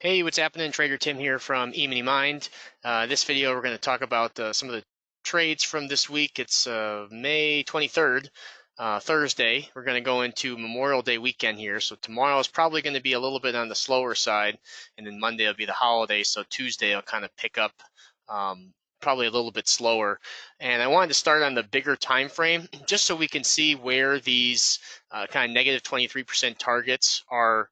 Hey, what's happening? Trader Tim here from EminiMind. This video, we're going to talk about some of the trades from this week. It's May 23rd, Thursday. We're going to go into Memorial Day weekend here. So tomorrow is probably going to be a little bit on the slower side, and then Monday will be the holiday. So Tuesday will kind of pick up probably a little bit slower. And I wanted to start on the bigger time frame just so we can see where these kind of negative 23% targets are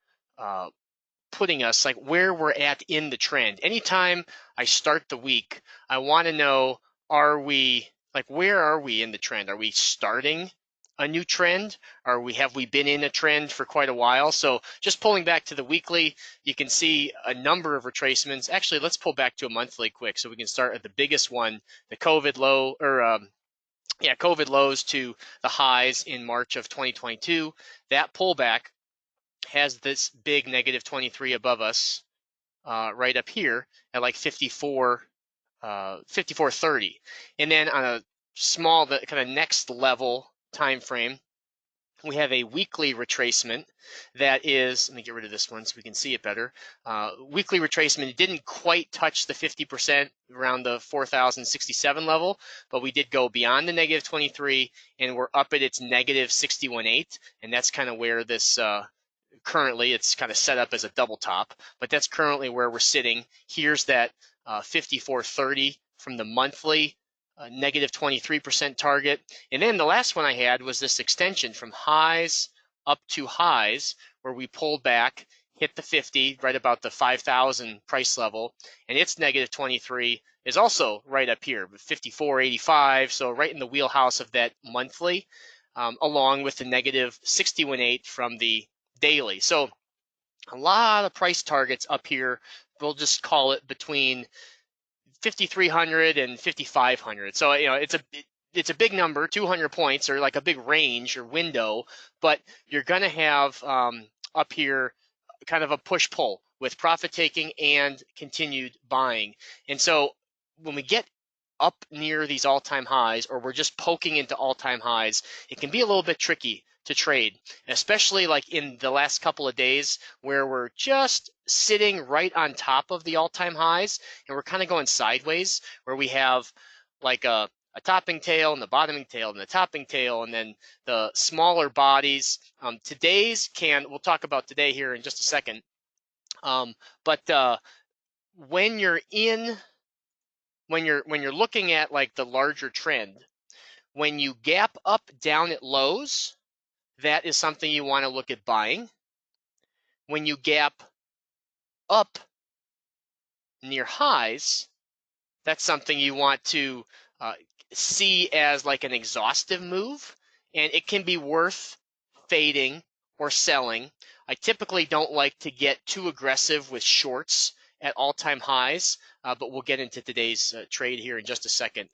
putting us, like where we're at in the trend. Anytime I start the week, I want to know, where are we in the trend? Are we starting a new trend? Have we been in a trend for quite a while? So just pulling back to the weekly, you can see a number of retracements. Actually, let's pull back to a monthly quick so we can start at the biggest one, the COVID low, COVID lows to the highs in March of 2022. That pullback has this big negative 23 above us right up here at like 54.30. And then on a small, the kind of next level time frame, we have a weekly retracement that is, let me get rid of this one so we can see it better. Weekly retracement didn't quite touch the 50% around the 4,067 level, but we did go beyond the negative 23 and we're up at its negative 61.8. And that's kind of where this currently it's kind of set up as a double top, but that's currently where we're sitting. Here's that 54.30 from the monthly negative 23% target. And then the last one I had was this extension from highs up to highs where we pulled back, hit the 50 right about the 5,000 price level, and its negative 23 is also right up here with 54.85, so right in the wheelhouse of that monthly, along with the negative 61.8 from the daily. So a lot of price targets up here. We'll just call it between 5,300 and 5,500. So it's a big number, 200 points, or like a big range or window, but you're going to have up here kind of a push-pull with profit taking and continued buying. And so when we get up near these all-time highs, or we're just poking into all-time highs, it can be a little bit tricky to trade, especially like in the last couple of days where we're just sitting right on top of the all-time highs and we're kind of going sideways, where we have like a topping tail and the bottoming tail and the topping tail and then the smaller bodies. We'll talk about today here in just a second. But when you're looking at like the larger trend, when you gap up down at lows, that is something you want to look at buying. When you gap up near highs, that's something you want to see as like an exhaustive move, and it can be worth fading or selling. I typically don't like to get too aggressive with shorts at all-time highs, but we'll get into today's trade here in just a second.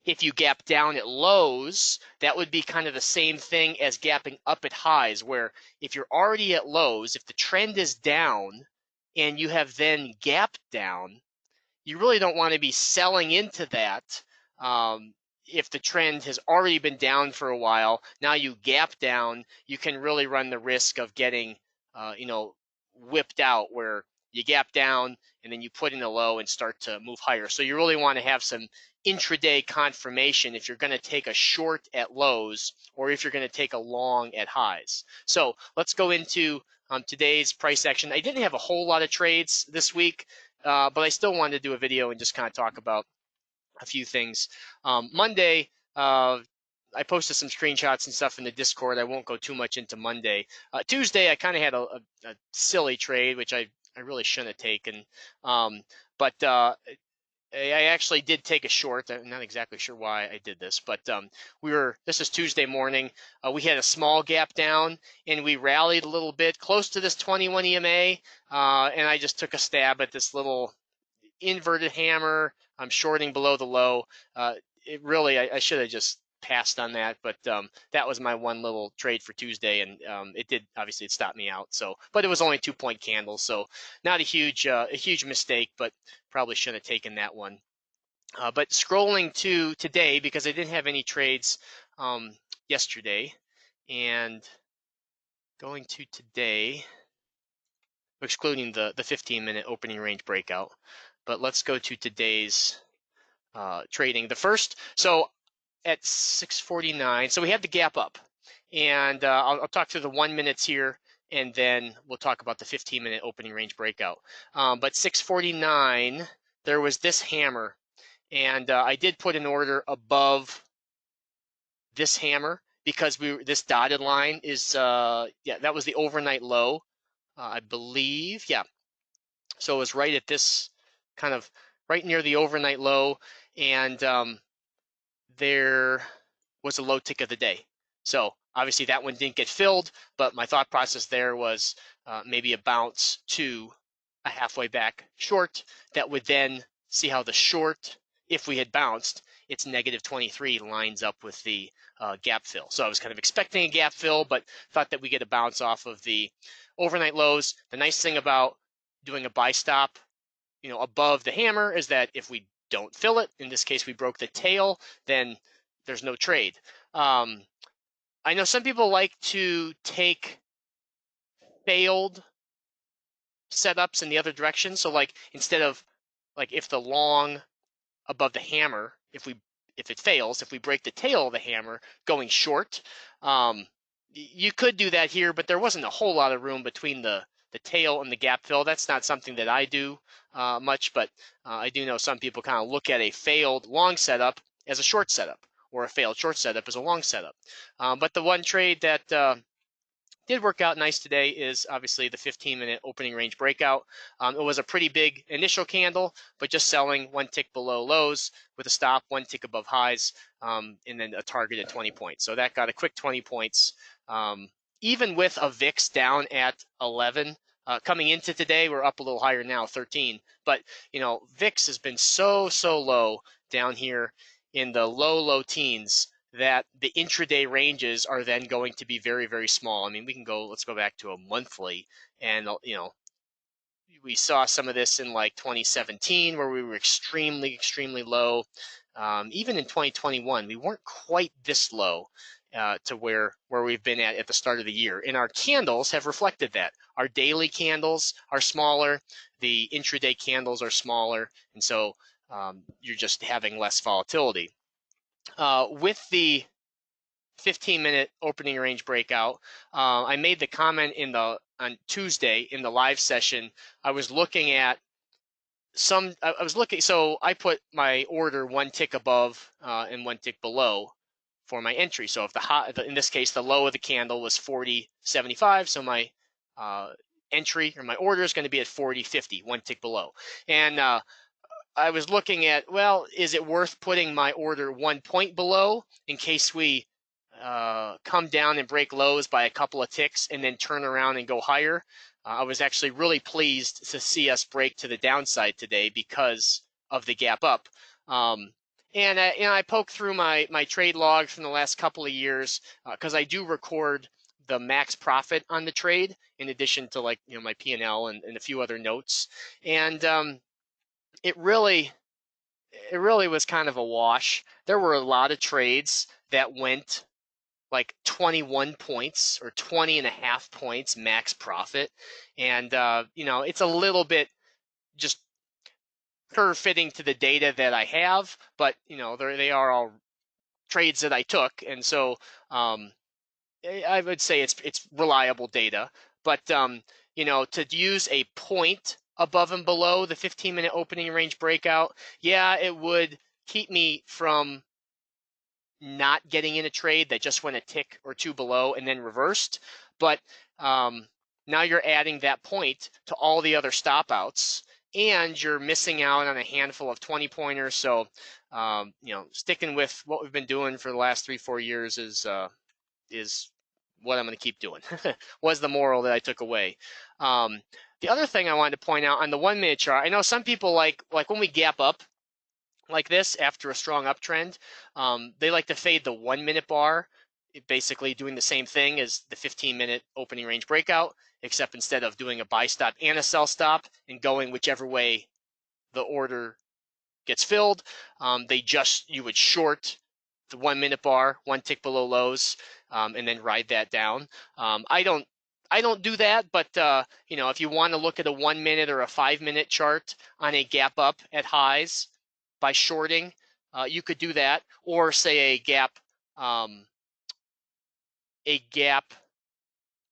If you gap down at lows, that would be kind of the same thing as gapping up at highs, where if you're already at lows, if the trend is down and you have then gapped down, you really don't want to be selling into that. If the trend has already been down for a while, now you gap down, you can really run the risk of getting, whipped out, where you gap down and then you put in a low and start to move higher. So you really want to have some intraday confirmation if you're going to take a short at lows or if you're going to take a long at highs. So let's go into today's price action. I didn't have a whole lot of trades this week, but I still wanted to do a video and just kind of talk about a few things. Monday, I posted some screenshots and stuff in the Discord. I won't go too much into Monday. Tuesday, I kind of had a silly trade, which I really shouldn't have taken. But I actually did take a short. I'm not exactly sure why I did this, but this is Tuesday morning. We had a small gap down and we rallied a little bit close to this 21 EMA, and I just took a stab at this little inverted hammer. I'm shorting below the low. I should have just passed on that, but that was my one little trade for Tuesday, and it stopped me out. So, but it was only 2-point candles, so not a huge mistake, but probably shouldn't have taken that one. But scrolling to today, because I didn't have any trades yesterday, and going to today, excluding the 15-minute opening range breakout. But let's go to today's trading. The first, so at 6:49, so we had the gap up, and I'll talk through the 1 minutes here, and then we'll talk about the 15-minute opening range breakout. But 6:49, there was this hammer, and I did put an order above this hammer because this dotted line is yeah, that was the overnight low, I believe. Yeah, so it was right at this kind of right near the overnight low, and there was a low tick of the day. So obviously that one didn't get filled, but my thought process there was maybe a bounce to a halfway back short that would then see how the short, if we had bounced, it's -23 lines up with the gap fill. So I was kind of expecting a gap fill, but thought that we get a bounce off of the overnight lows. The nice thing about doing a buy stop, above the hammer is that if we don't fill it, in this case we broke the tail, then there's no trade. I know some people like to take failed setups in the other direction. So like instead of like if the long above the hammer, if it fails, if we break the tail of the hammer going short, you could do that here, but there wasn't a whole lot of room between the tail and the gap fill. That's not something that I do much, but I do know some people kind of look at a failed long setup as a short setup, or a failed short setup as a long setup. But the one trade that did work out nice today is obviously the 15-minute opening range breakout. It was a pretty big initial candle, but just selling one tick below lows with a stop, one tick above highs, and then a target at 20 points. So that got a quick 20 points. Even with a VIX down at 11, coming into today, we're up a little higher now, 13. But, VIX has been so low down here in the low teens that the intraday ranges are then going to be very, very small. I mean, let's go back to a monthly, and, we saw some of this in like 2017 where we were extremely low. Even in 2021, we weren't quite this low to where we've been at the start of the year. And our candles have reflected that. Our daily candles are smaller, the intraday candles are smaller, and so you're just having less volatility. With the 15-minute opening range breakout, I made the comment on Tuesday in the live session. I was looking at so I put my order one tick above and one tick below for my entry. So if in this case, the low of the candle was 40.75, so my entry or my order is going to be at 40.50, one tick below. And I was looking at, well, is it worth putting my order 1 point below in case we come down and break lows by a couple of ticks and then turn around and go higher? I was actually really pleased to see us break to the downside today because of the gap up. And I poked through my trade logs from the last couple of years because I do record the max profit on the trade in addition to my P&L and a few other notes. And it really was kind of a wash. There were a lot of trades that went like 21 points or 20 and a half points max profit. And, it's a little bit just curve fitting to the data that I have, but, they are all trades that I took. And so I would say it's reliable data. But, to use a point above and below the 15-minute opening range breakout, yeah, it would keep me from not getting in a trade that just went a tick or two below and then reversed. But now you're adding that point to all the other stop outs, and you're missing out on a handful of 20-pointers. So, sticking with what we've been doing for the last 3-4 years is what I'm going to keep doing. Was the moral that I took away. The other thing I wanted to point out on the 1 minute chart, I know some people like when we gap up like this after a strong uptrend, they like to fade the 1 minute bar, basically doing the same thing as the 15-minute opening range breakout, except instead of doing a buy stop and a sell stop and going whichever way the order gets filled, you would short the 1 minute bar, one tick below lows, and then ride that down. I don't I don't do that, but you know, if you want to look at a 1 minute or a 5 minute chart on a gap up at highs by shorting, you could do that, or say a gap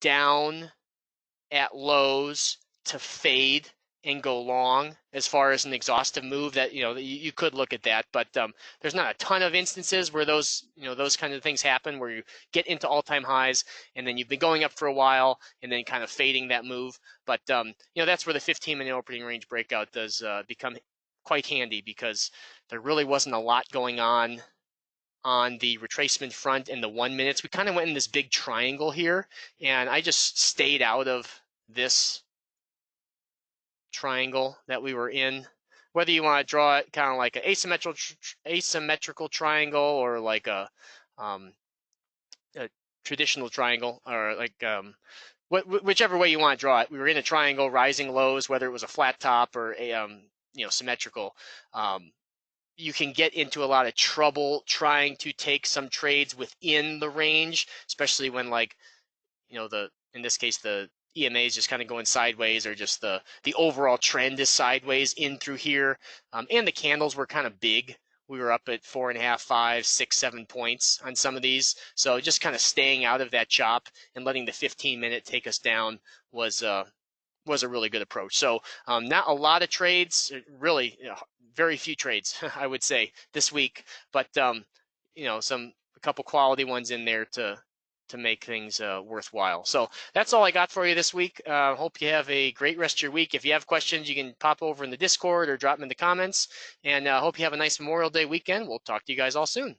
down at lows to fade and go long as far as an exhaustive move. That, you know, you could look at that, but there's not a ton of instances where those, you know, those kind of things happen where you get into all-time highs and then you've been going up for a while and then kind of fading that move. But you know, that's where the 15-minute opening range breakout does become quite handy, because there really wasn't a lot going on the retracement front in the 1 minutes. We kind of went in this big triangle here, and I just stayed out of this triangle that we were in. Whether you want to draw it kind of like an asymmetrical triangle, or like a traditional triangle, or like whichever way you want to draw it. We were in a triangle, rising lows, whether it was a flat top or a you know, symmetrical. You can get into a lot of trouble trying to take some trades within the range, especially when, like, you know, in this case the EMA is just kind of going sideways, or just the overall trend is sideways in through here, and the candles were kind of big. We were up at 4.5, 5, 6, 7 points on some of these, so just kind of staying out of that chop and letting the 15-minute take us down was a really good approach. So not a lot of trades, really, you know, very few trades, I would say, this week, but you know, a couple quality ones in there to make things worthwhile. So that's all I got for you this week. Hope you have a great rest of your week. If you have questions, you can pop over in the Discord or drop them in the comments. And hope you have a nice Memorial Day weekend. We'll talk to you guys all soon.